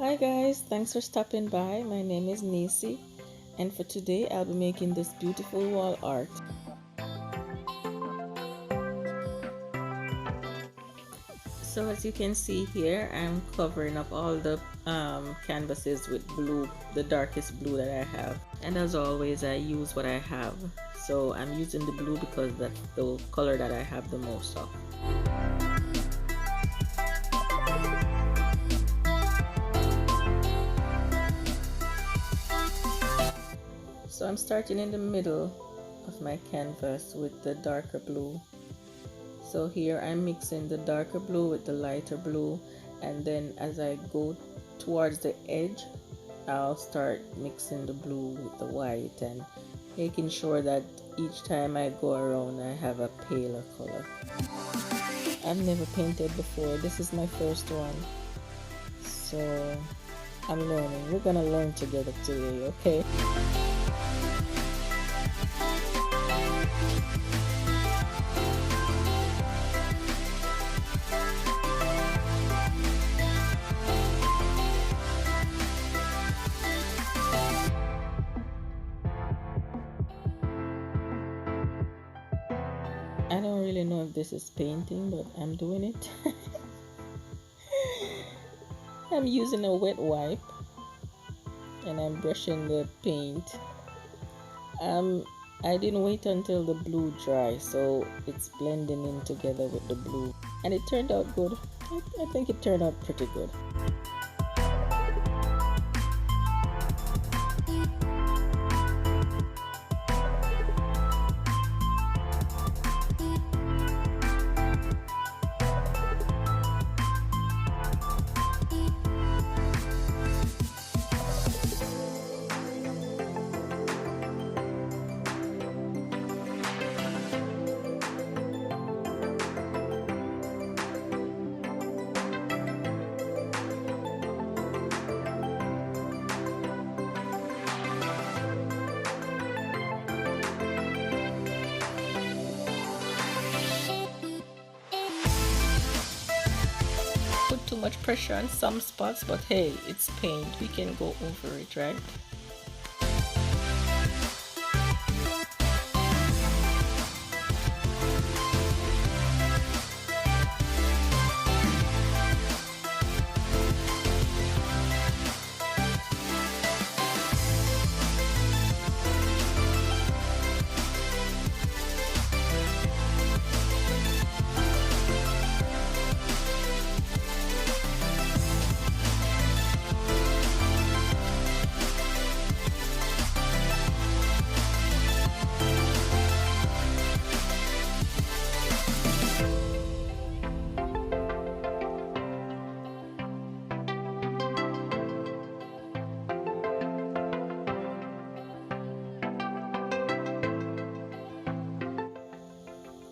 Hi guys, thanks for stopping by. My name is Nacy, and for today I'll be making this beautiful wall art. So as you can see here, I'm covering up all the canvases with blue, the darkest blue that I have. And as always, I use what I have. So I'm using the blue because that's the color that I have the most of. So I'm starting in the middle of my canvas with the darker blue. So here I'm mixing the darker blue with the lighter blue, and then as I go towards the edge, I'll start mixing the blue with the white and making sure that each time I go around I have a paler color. I've never painted before. This is my first one. So I'm learning. We're gonna learn together today, okay? I don't really know if this is painting, but I'm doing it. I'm using a wet wipe and I'm brushing the paint. I didn't wait until the blue dry, so it's blending in together with the blue, and it turned out good. I think it turned out pretty good. Put too much pressure on some spots, but hey, it's paint. We can go over it, right?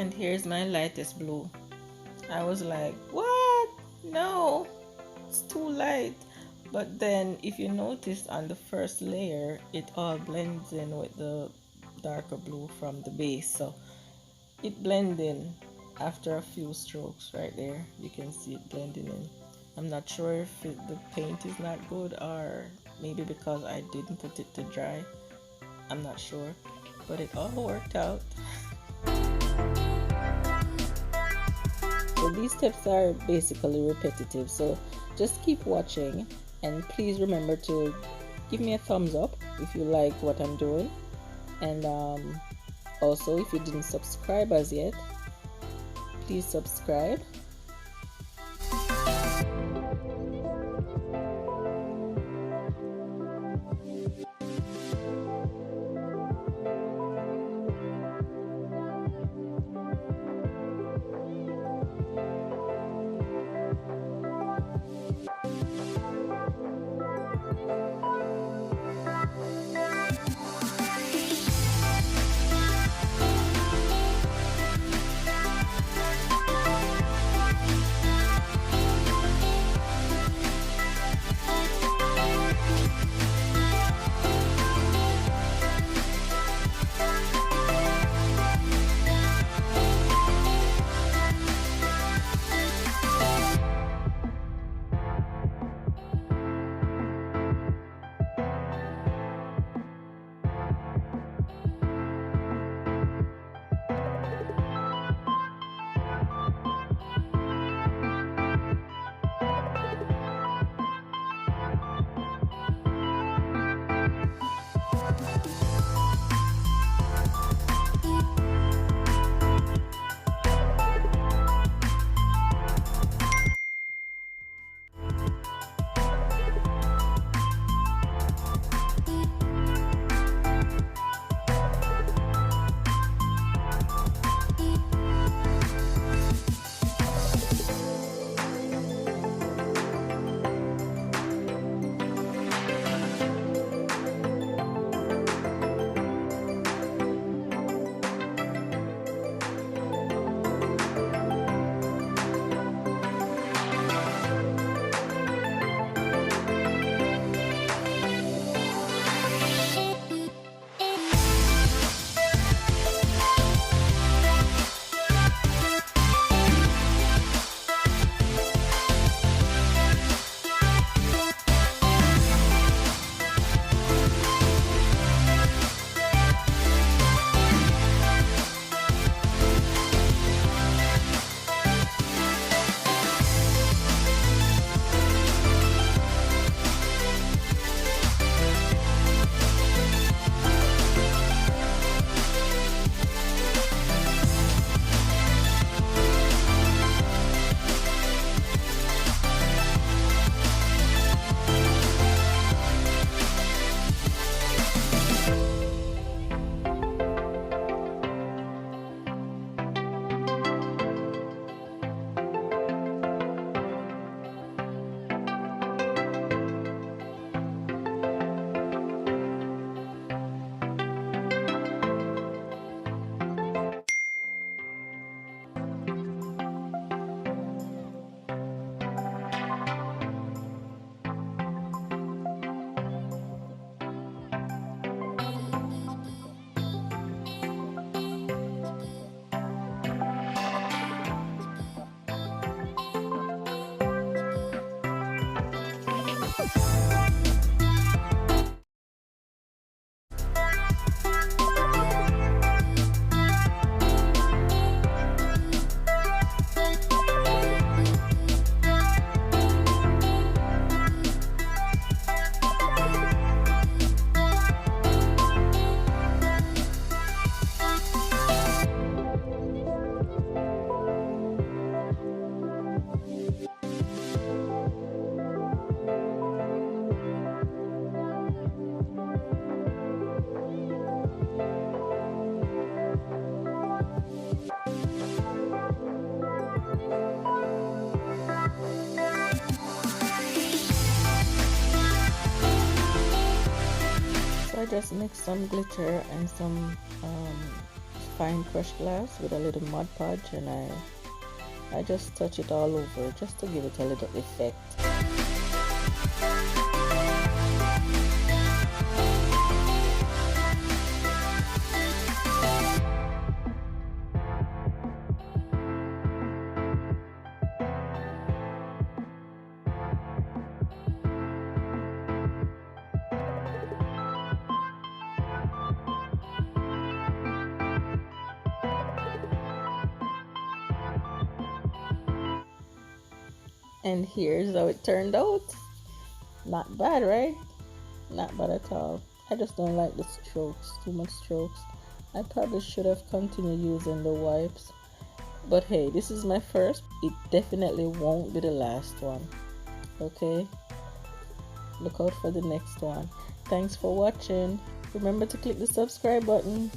And here's my lightest blue. I was like, what? No, it's too light. But then if you notice on the first layer, it all blends in with the darker blue from the base. So it blends in after a few strokes right there. You can see it blending in. I'm not sure if the paint is not good, or maybe because I didn't put it to dry. I'm not sure, but it all worked out. So these steps are basically repetitive, so just keep watching, and please remember to give me a thumbs up if you like what I'm doing, and also if you didn't subscribe as yet, please subscribe. just mixed some glitter and some fine crushed glass with a little Mod Podge, and I just touch it all over just to give it a little effect. And here's how it turned out. Not bad, right? Not bad at all. I just don't like the strokes, too much strokes. I probably should have continued using the wipes. But hey, this is my first. It definitely won't be the last one. Okay? Look out for the next one. Thanks for watching. Remember to click the subscribe button.